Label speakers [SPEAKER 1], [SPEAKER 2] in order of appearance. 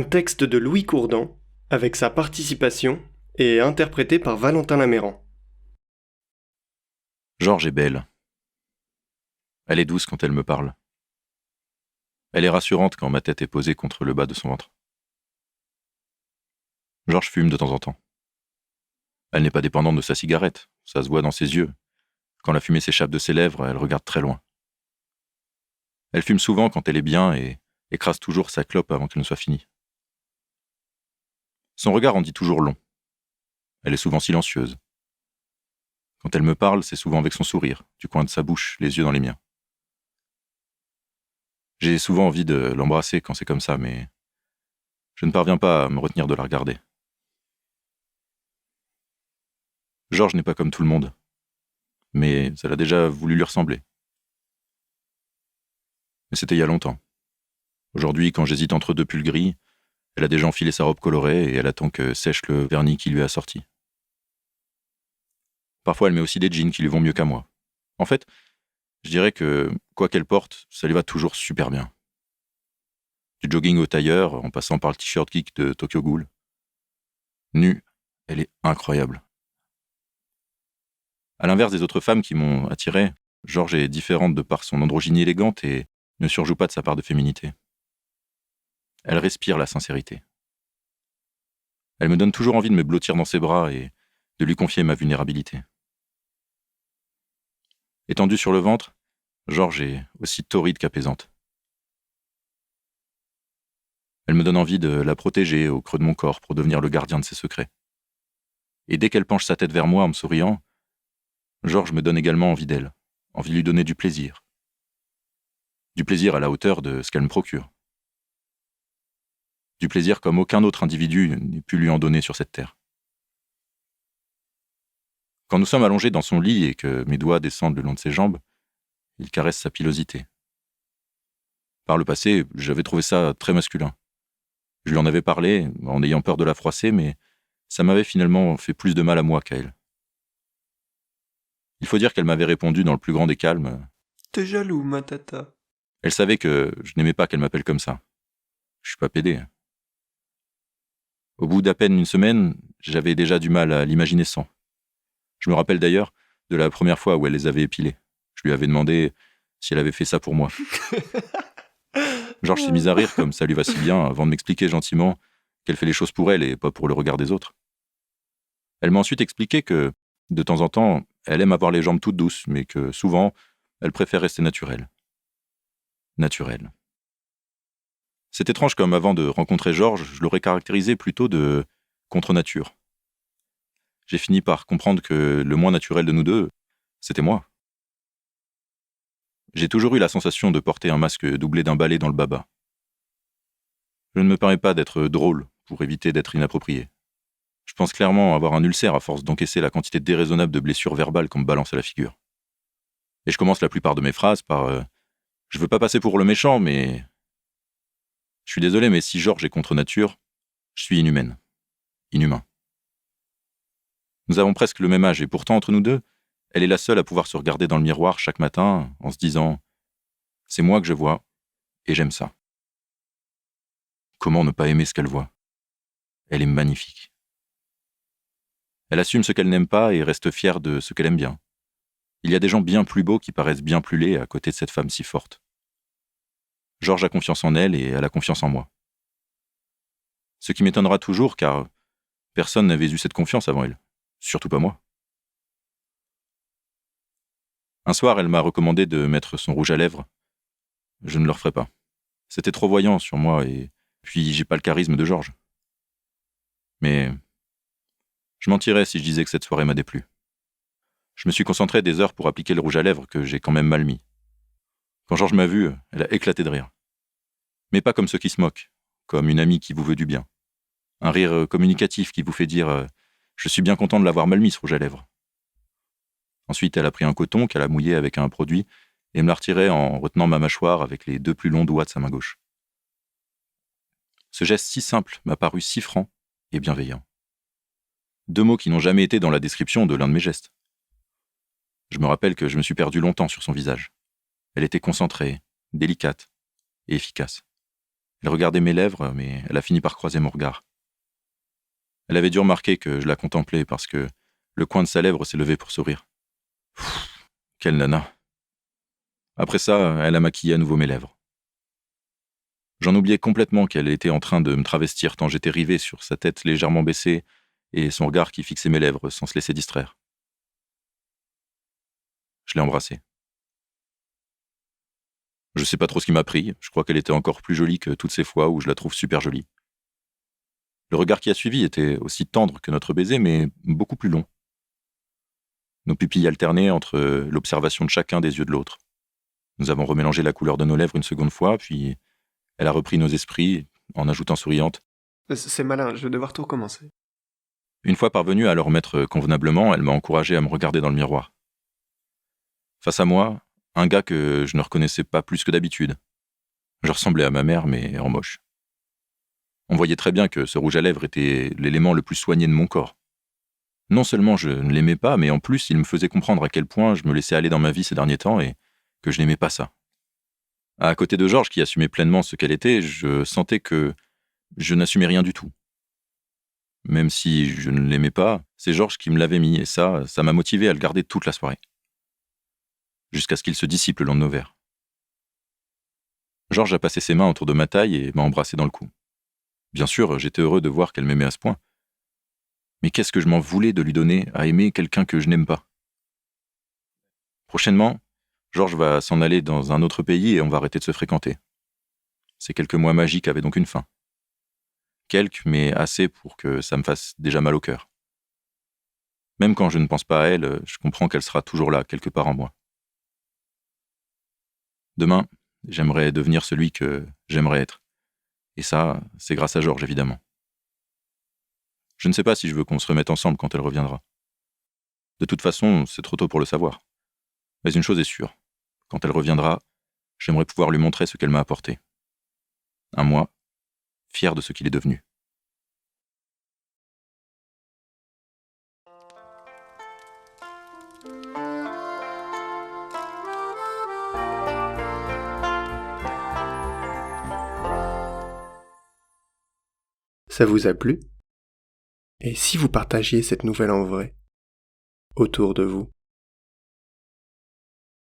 [SPEAKER 1] texte de Louis Courdan, avec sa participation, et interprété par Valentin Laméran.
[SPEAKER 2] Georges est belle. Elle est douce quand elle me parle. Elle est rassurante quand ma tête est posée contre le bas de son ventre. Georges fume de temps en temps. Elle n'est pas dépendante de sa cigarette, ça se voit dans ses yeux. Quand la fumée s'échappe de ses lèvres, elle regarde très loin. Elle fume souvent quand elle est bien et écrase toujours sa clope avant qu'elle ne soit finie. Son regard en dit toujours long. Elle est souvent silencieuse. Quand elle me parle, c'est souvent avec son sourire, du coin de sa bouche, les yeux dans les miens. J'ai souvent envie de l'embrasser quand c'est comme ça, mais je ne parviens pas à me retenir de la regarder. Georges n'est pas comme tout le monde, mais elle a déjà voulu lui ressembler. Mais c'était il y a longtemps. Aujourd'hui, quand j'hésite entre deux pulls gris, elle a déjà enfilé sa robe colorée et elle attend que sèche le vernis qui lui est assorti. Parfois, elle met aussi des jeans qui lui vont mieux qu'à moi. En fait, je dirais que, quoi qu'elle porte, ça lui va toujours super bien. Du jogging au tailleur, en passant par le t-shirt geek de Tokyo Ghoul. Nue, elle est incroyable. À l'inverse des autres femmes qui m'ont attiré, Georges est différente de par son androgynie élégante et ne surjoue pas de sa part de féminité. Elle respire la sincérité. Elle me donne toujours envie de me blottir dans ses bras et de lui confier ma vulnérabilité. Étendue sur le ventre, Georges est aussi torride qu'apaisante. Elle me donne envie de la protéger au creux de mon corps pour devenir le gardien de ses secrets. Et dès qu'elle penche sa tête vers moi en me souriant, Georges me donne également envie d'elle, envie de lui donner du plaisir. Du plaisir à la hauteur de ce qu'elle me procure. Du plaisir comme aucun autre individu n'ait pu lui en donner sur cette terre. Quand nous sommes allongés dans son lit et que mes doigts descendent le long de ses jambes, il caresse sa pilosité. Par le passé, j'avais trouvé ça très masculin. Je lui en avais parlé, en ayant peur de la froisser, mais ça m'avait finalement fait plus de mal à moi qu'à elle. Il faut dire qu'elle m'avait répondu dans le plus grand des calmes.
[SPEAKER 1] « T'es jaloux, ma tata. »
[SPEAKER 2] Elle savait que je n'aimais pas qu'elle m'appelle comme ça. Je suis pas pédé. Au bout d'à peine une semaine, j'avais déjà du mal à l'imaginer sans. Je me rappelle d'ailleurs de la première fois où elle les avait épilés. Je lui avais demandé si elle avait fait ça pour moi. Georges s'est mise à rire comme ça lui va si bien avant de m'expliquer gentiment qu'elle fait les choses pour elle et pas pour le regard des autres. Elle m'a ensuite expliqué que, de temps en temps, elle aime avoir les jambes toutes douces, mais que souvent, elle préfère rester naturelle. Naturelle. C'est étrange comme avant de rencontrer Georges, je l'aurais caractérisé plutôt de contre-nature. J'ai fini par comprendre que le moins naturel de nous deux, c'était moi. J'ai toujours eu la sensation de porter un masque doublé d'un balai dans le baba. Je ne me permets pas d'être drôle pour éviter d'être inapproprié. Je pense clairement avoir un ulcère à force d'encaisser la quantité déraisonnable de blessures verbales qu'on me balance à la figure. Et je commence la plupart de mes phrases par je veux pas passer pour le méchant, mais je suis désolé, mais si Georges est contre nature, je suis inhumaine. Inhumain. Nous avons presque le même âge et pourtant, entre nous deux, elle est la seule à pouvoir se regarder dans le miroir chaque matin en se disant « C'est moi que je vois et j'aime ça ». Comment ne pas aimer ce qu'elle voit ? Elle est magnifique. Elle assume ce qu'elle n'aime pas et reste fière de ce qu'elle aime bien. Il y a des gens bien plus beaux qui paraissent bien plus laids à côté de cette femme si forte. Georges a confiance en elle et elle a confiance en moi. Ce qui m'étonnera toujours car personne n'avait eu cette confiance avant elle. Surtout pas moi. Un soir, elle m'a recommandé de mettre son rouge à lèvres. Je ne le referai pas. C'était trop voyant sur moi et puis j'ai pas le charisme de Georges. Mais je mentirais si je disais que cette soirée m'a déplu. Je me suis concentré des heures pour appliquer le rouge à lèvres que j'ai quand même mal mis. Quand Georges m'a vu, elle a éclaté de rire. Mais pas comme ceux qui se moquent, comme une amie qui vous veut du bien. Un rire communicatif qui vous fait dire « Je suis bien content de l'avoir mal mis ce rouge à lèvres ». Ensuite, elle a pris un coton qu'elle a mouillé avec un produit et me l'a retiré en retenant ma mâchoire avec les deux plus longs doigts de sa main gauche. Ce geste si simple m'a paru si franc et bienveillant. 2 mots qui n'ont jamais été dans la description de l'un de mes gestes. Je me rappelle que je me suis perdu longtemps sur son visage. Elle était concentrée, délicate et efficace. Elle regardait mes lèvres, mais elle a fini par croiser mon regard. Elle avait dû remarquer que je la contemplais parce que le coin de sa lèvre s'est levé pour sourire. Pfff, quelle nana. Après ça, elle a maquillé à nouveau mes lèvres. J'en oubliais complètement qu'elle était en train de me travestir tant j'étais rivé sur sa tête légèrement baissée et son regard qui fixait mes lèvres sans se laisser distraire. Je l'ai embrassée. Je sais pas trop ce qui m'a pris, je crois qu'elle était encore plus jolie que toutes ces fois où je la trouve super jolie. Le regard qui a suivi était aussi tendre que notre baiser, mais beaucoup plus long. Nos pupilles alternaient entre l'observation de chacun des yeux de l'autre. Nous avons remélangé la couleur de nos lèvres une seconde fois, puis elle a repris nos esprits en ajoutant souriante.
[SPEAKER 1] C'est malin, je vais devoir tout recommencer.
[SPEAKER 2] Une fois parvenue à le remettre convenablement, elle m'a encouragé à me regarder dans le miroir. Face à moi, un gars que je ne reconnaissais pas plus que d'habitude. Je ressemblais à ma mère, mais en moche. On voyait très bien que ce rouge à lèvres était l'élément le plus soigné de mon corps. Non seulement je ne l'aimais pas, mais en plus il me faisait comprendre à quel point je me laissais aller dans ma vie ces derniers temps et que je n'aimais pas ça. À côté de Georges, qui assumait pleinement ce qu'elle était, je sentais que je n'assumais rien du tout. Même si je ne l'aimais pas, c'est Georges qui me l'avait mis, et ça m'a motivé à le garder toute la soirée. Jusqu'à ce qu'il se dissipe le long de nos verres. Georges a passé ses mains autour de ma taille et m'a embrassé dans le cou. Bien sûr, j'étais heureux de voir qu'elle m'aimait à ce point. Mais qu'est-ce que je m'en voulais de lui donner à aimer quelqu'un que je n'aime pas? Prochainement, Georges va s'en aller dans un autre pays et on va arrêter de se fréquenter. Ces quelques mois magiques avaient donc une fin. Quelques, mais assez pour que ça me fasse déjà mal au cœur. Même quand je ne pense pas à elle, je comprends qu'elle sera toujours là, quelque part en moi. Demain, j'aimerais devenir celui que j'aimerais être. Et ça, c'est grâce à Georges, évidemment. Je ne sais pas si je veux qu'on se remette ensemble quand elle reviendra. De toute façon, c'est trop tôt pour le savoir. Mais une chose est sûre. Quand elle reviendra, j'aimerais pouvoir lui montrer ce qu'elle m'a apporté. Un moi, fier de ce qu'il est devenu.
[SPEAKER 1] Ça vous a plu? Et si vous partagiez cette nouvelle en vrai, autour de vous?